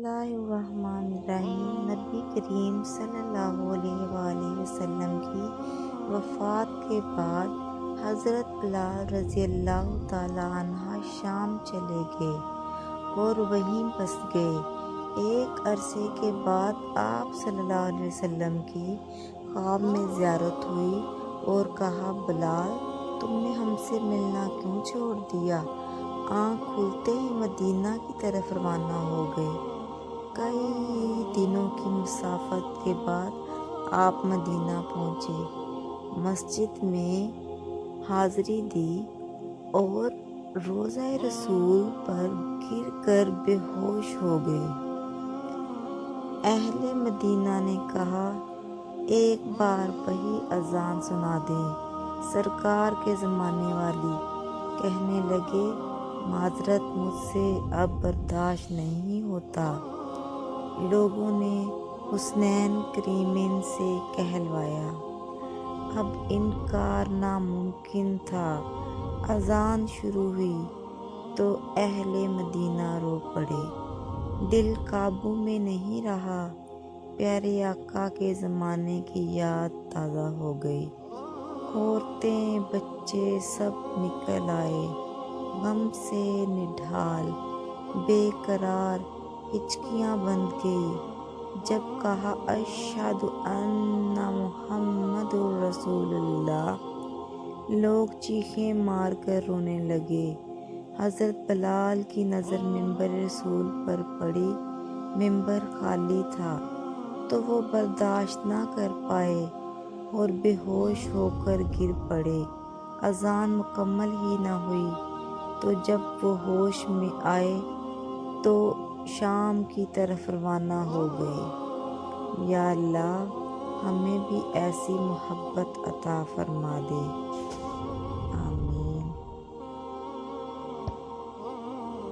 اللہ الرحمن الرحیم۔ نبی کریم صلی اللہ علیہ وآلہ وسلم کی وفات کے بعد حضرت بلال رضی اللہ تعالیٰ عنہ شام چلے گئے اور وہیں بس گئے۔ ایک عرصے کے بعد آپ صلی اللہ علیہ وسلم کی خواب میں زیارت ہوئی اور کہا، بلال تم نے ہم سے ملنا کیوں چھوڑ دیا؟ آنکھ کھلتے ہی مدینہ کی طرف روانہ ہو گئے۔ کئی دنوں کی مسافت کے بعد آپ مدینہ پہنچے، مسجد میں حاضری دی اور روضہ رسول پر گر کر بے ہوش ہو گئے۔ اہل مدینہ نے کہا، ایک بار وہی اذان سنا دیں۔ سرکار کے زمانے والی کہنے لگے، معذرت مجھ سے اب برداشت نہیں ہوتا۔ لوگوں نے حسنین کریمین سے کہلوایا، اب انکار ناممکن تھا۔ اذان شروع ہوئی تو اہل مدینہ رو پڑے، دل قابو میں نہیں رہا۔ پیارے آقا کے زمانے کی یاد تازہ ہو گئی۔ عورتیں بچے سب نکل آئے، غم سے نڈھال، بے قرار، ہچکیاں بند گئی۔ جب کہا، اشہد ان محمد رسول اللہ، لوگ چیخیں مار کر رونے لگے۔ حضرت بلال کی نظر ممبر رسول پر پڑی، ممبر خالی تھا تو وہ برداشت نہ کر پائے اور بے ہوش ہو کر گر پڑے۔ اذان مکمل ہی نہ ہوئی تو جب وہ ہوش میں آئے تو شام کی طرف روانہ ہو گئے۔ یا اللہ ہمیں بھی ایسی محبت عطا فرما دے۔